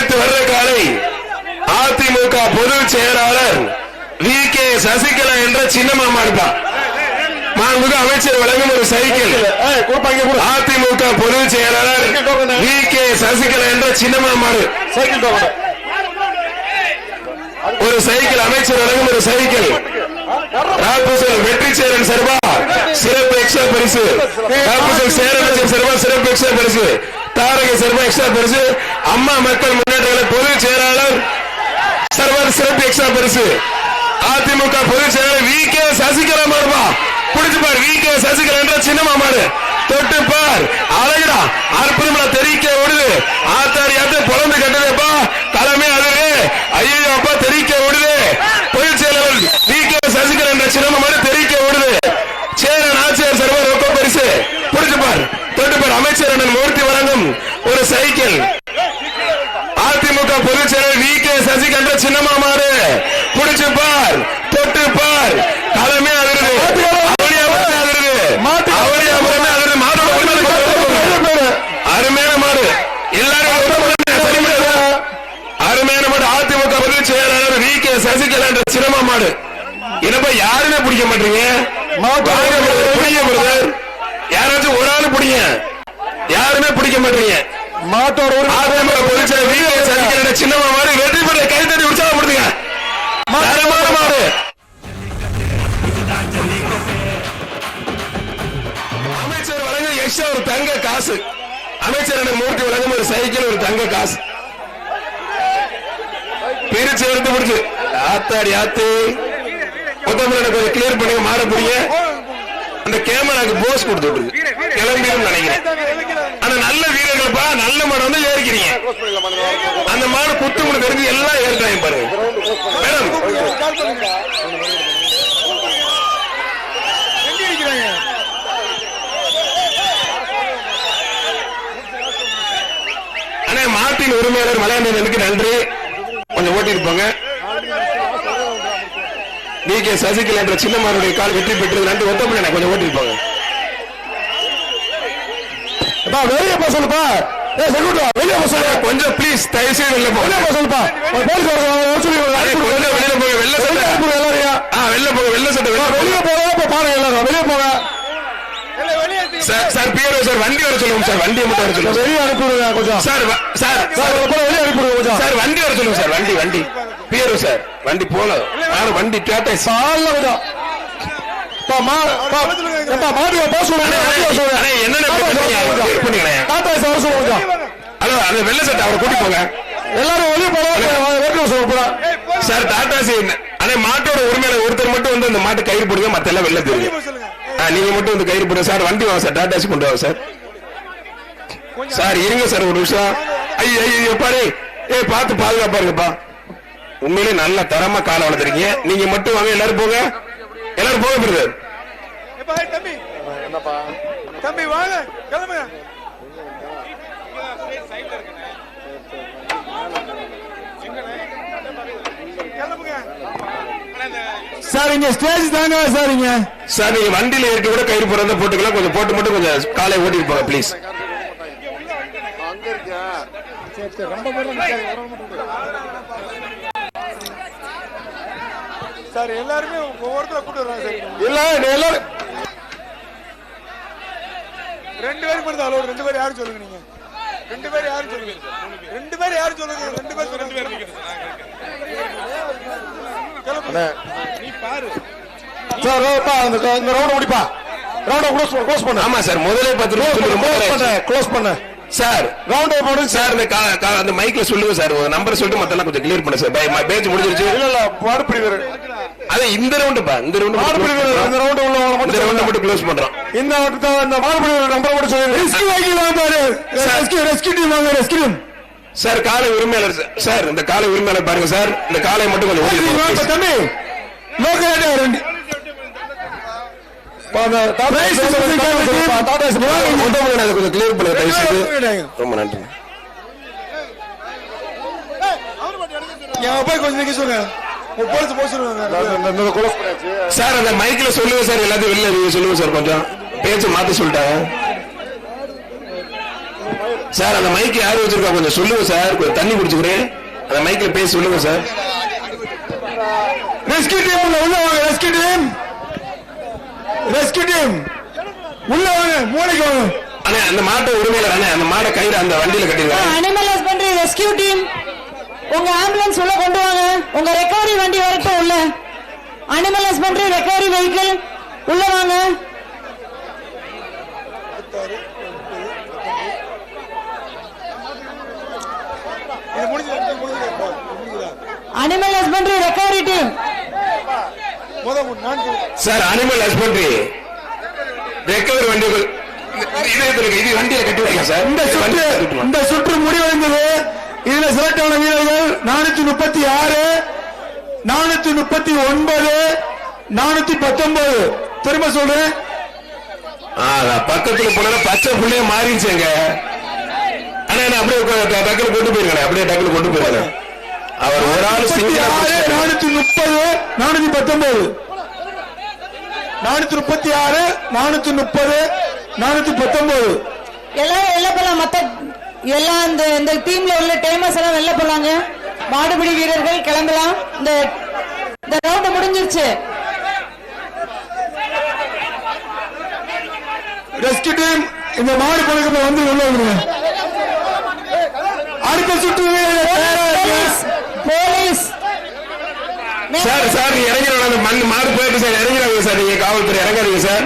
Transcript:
அடுத்து வர்ற காலை அதிமுக பொதுச் செயலாளர் VK சசிகலா என்ற சின்னமாமா இருப்பார். மாண்புமிகு அமைச்சர் வழங்கும் ஒரு சைக்கிள். அதிமுக பொதுச் செயலாளர் VK சசிகலா என்ற சின்னமாமா ஒரு சைக்கிள். அமைச்சர் வழங்கும் ஒரு சைக்கிள். ராபுசல் வெற்றி சேரன் சர்வா சிறப்பு எக்ஸ்ட்ரா பரிசு. ராபுசல் சேரன் சர்வா சிறப்பு எக்ஸ்ட்ரா பரிசு. தாரக சர்வா எக்ஸ்ட்ரா பரிசு. அம்மா மக்கள் முன்னேற்ற பொதுச் செயலாளர் சர்வர் சிறப்பு எக்ஸ்ட்ரா பரிசு. அதிமுக பொதுச் செயலாளர் VK சசிகலா மாறுபா. புடிச்சுப்பார் VK சசிகலா என்ற சின்னமா மாறு. தொட்டுப்பார் அழகுடா அற்புதமா தெரிக்க ஓடுது. ஆத்தாடி ஆத்த புலந்து கட்டதேப்பா தலைமை அதுவே. ஐயோ அப்பா தெரிக்க ஓடுது. பொதுச் செயலாளர் VK சசிகலா என்ற சின்னமா மாறு தெரிக்க ஓடுது. சேரன் ஆட்சியர் சர்வர் ரொக்க பரிசு. புடிச்சுப்பார் தொட்டுப்பார். அமைச்சர் அண்ணன் மூர்த்தி வழங்கும் ஒரு சைக்கிள். அதிமுக பொதுச் செயலாளர் VK சசிகலா என்ற சின்னமா மாறு. புடிச்சுப்பார் தொட்டுப்பார் தலைமை அதிர்வு. அருமையான மாடு. எல்லாரும் அருமையான மாடு. அதிமுக பொதுச் செயலாளர் VK சசிகலா என்ற சின்னமா மாடு. என்னப்பா யாருமே பிடிக்க மாட்டீங்க? யாராச்சும் ஒரு ஆளு பிடிங்க. யாருமே பிடிக்க மாட்டீங்க. மாட்டோட அதிமுக பொதுச் செயலாளர் VK சசிகலா என்ற சின்னமா மாடு வெற்றி பெற கைத்தட்டி உற்சாகப்படுத்துங்க. மாடு அமைச்சர் வழங்க எக்ஸ்ட்ரா ஒரு தங்க காசு. அமைச்சர் மூர்த்தி வழங்கும் ஒரு சைக்கிள் ஒரு தங்க காசு. பிரிச்சு எடுத்து முடிச்சு ஆத்தாடி ஆத்து கொஞ்சம் கிளியர் பண்ணி மாற புரிய அந்த கேமராக்கு போஸ் கொடுத்துட்டு கிளம்பிடும் நினைக்கிறேன். ஆனா நல்ல வீரர்களப்பா நல்ல மாடு வந்து ஏறிக்கிறீங்க. அந்த மாடு குத்து முன்னு தெரிஞ்சு எல்லாம் ஏறிட்டாங்க பாருங்க மேடம். அண்ணே மாட்டின் உரிமையாளர் மலையாண்டனுக்கு நன்றி. கொஞ்சம் ஓட்டிருப்பாங்க. VK சசிகலா என்ற சின்னமாருடைய கால் வெற்றி பெற்றது நன்றி. ஒத்தப்படி கொஞ்சம் ஓட்டிருப்பாங்க. வெளியே போ சொல்லுப்பா. வெளியே போ சொல்ல கொஞ்சம் பிளீஸ் தயவு செய்து வெளியே போ. வெளியே போ சொல்லுப்பா. வெளியில போக வெள்ள சட்டை வெளில போக வெள்ள சட்டை வெளியே போக பாருங்க எல்லாரும் வெளியே போக. சார் பியரோ சார் வண்டி வர சொல்லுங்க சார். வண்டியை மட்டும் வர சொல்லுங்க. வெளியே அனுப்பிடுங்க கொஞ்சம் சார். வெளியே அனுப்பிடுங்க சார். வண்டி வர சொல்லுங்க சார். வண்டி பியரோ சார் வண்டி போல யாரும் வண்டி கேட்ட சால கொஞ்சம் வெள்ள சட்டை அவரை கூட்டி போங்க. எல்லாரும் வெளியே போக சார். டாடாசி மாட்டோட உரிமையாளர் ஒருத்தர் மட்டும் வந்து அந்த மாட்டு கயிறு போடுங்க. மத்த எல்லாம் வெளில தெரியும். நீங்க மட்டும் வந்து கயிறு போடுங்க சார். வண்டி வாங்க சார். டாடாசி கொண்டு வாங்க சார். சார் இருங்க சார் ஒரு நிமிஷம். ஐயோ பாரு பார்த்து பாதுகாப்பா இருங்கப்பா. உண்மையிலே நல்ல தரமா காலை வளர்த்துறீங்க. நீங்க மட்டும் வாங்க. எல்லாரும் போங்க. எல்லாரும் போக பிரதர். தம்பி வாங்க கிளம்புங்க. சார் இங்க ஸ்டேஜ் தாங்க சார். இங்க சார் நீங்க வண்டியில இருக்க கூட கயிறு போறத போட்டுக்கலாம். கொஞ்சம் போட்டு மட்டும் கொஞ்சம் காலை ஓட்டிட்டு போங்க ப்ளீஸ். சார் எல்லாருமே ஒவ்வொருத்தர கூட்டு வராங்க சார். இல்ல எல்லாரும் 2 பேர் மட்டும் அலோட். 2 பேர் யாரும் சொல்லுங்க. நீங்க 2 பேர் யாரும் சொல்லுங்க. 2 பேர் யாரும் சொல்லுங்க. 2 பேர் நீ பாரு சார். இந்த ரவுண்ட் முடிப்பா. ரவுண்ட் க்ளோஸ் பண்ணு. ஆமா சார் முதல்ல 10 நிமிஷம் க்ளோஸ் பண்ணு சார். ரவுண்ட் போடு சார். அந்த மைக்ல சொல்லுங்க சார். ஒரு நம்பர் சொல்லிட்டு மத்தெல்லாம் கொஞ்சம் கிளியர் பண்ணு சார். பேட்ச் முடிஞ்சிருச்சு. இல்ல மாடு பிரிவர். அது இந்த ரவுண்ட் பா. இந்த ரவுண்ட் மாடு பிரிவர். இந்த ரவுண்ட் உள்ள மட்டும் இந்த ரவுண்ட் மட்டும் க்ளோஸ் பண்றோம். இந்த மாடு பிரிவர் நம்பர் மட்டும் சொல்லுங்க. ரெஸ்கியூ வாங்கிடலாம் பாரு. ரெஸ்கியூ டீம் வாங்க. Rescue team sir. காலை உரிமையாளர் சார். இந்த காலை உரிமையாளர் பாருங்க சார். இந்த காலை மட்டும் கொஞ்சம் ஓடி தம்பி லோக்கல் ரெண்டு கொஞ்சம் கிளியர் பண்ண ரொம்ப நன்றி. சார் அந்த மைக்ல சொல்லுங்க சார். எல்லாத்தையும் வெளில சொல்லுங்க சார். கொஞ்சம் பேச்சு மாத்தி சொல்லிட்டாங்க. சார் அந்த மைக் யாரு வச்சிருக்கா கொஞ்சம் சொல்லுங்க சார். கொஞ்சம் தண்ணி குடிச்சுக்கிறேன். அந்த மைக்ல பேசி சொல்லுங்க சார். ரெஸ்கியூ டீம் உள்ள வாங்க. ரெஸ்கியூ டீம் உள்ள வாங்க. மூளைக்கு வாங்க. அண்ணே அந்த மாட்டை உரிமையில அண்ணே அந்த மாடை கயிறு அந்த வண்டியில கட்டிடுவாங்க. அனிமல் ஹஸ்பண்டரி ரெஸ்கியூ டீம் உங்க ஆம்புலன்ஸ் உள்ள கொண்டு வாங்க. உங்க ரெக்கவரி வண்டி வரட்டும் உள்ள. அனிமல் ஹஸ்பண்டரி ரெக்கவரி வெஹிக்கிள் உள்ள வாங்க. Animal husbandry recovery team sir animal husbandry recovery வண்டிகள் இது வண்டியில கட்டி வைக்க சார். இந்த சுற்று முடிவடைந்தது. இதுல செலக்ட் ஆன வீரர்கள் 436, 439, 419. திரும்ப சொல்றேன். பக்கத்துல போன பச்சை புள்ளைய மாறிடுச்சுங்க. ஆனா அப்படியே டக்குனு கொண்டு போயிருக்கேன். அப்படியே டக்குனு கொண்டு போயிருக்கேன். அவர் ஒரு ஆள் 430, 419, 436, 430, 419. எல்லாரும் வெளில போலாம். மத்த எல்லாம் இந்த டீம்ல உள்ள டைமர்ஸ் எல்லாம் வெளில போலாங்க. மாடுபிடி வீரர்கள் கிளம்பலாம். இந்த ரவுண்ட் முடிஞ்சிருச்சு. ரெஸ்கியூ டீம் இந்த மாடு பழக்கத்தை வந்து உள்ள விடுங்க. அடுத்த சுற்று போலீஸ் சார். சார் இறங்கிறாங்க. மாடு போயிட்டு சார் இறங்கிறாங்க சார். நீங்க காவல்துறை இறங்காதீங்க சார்.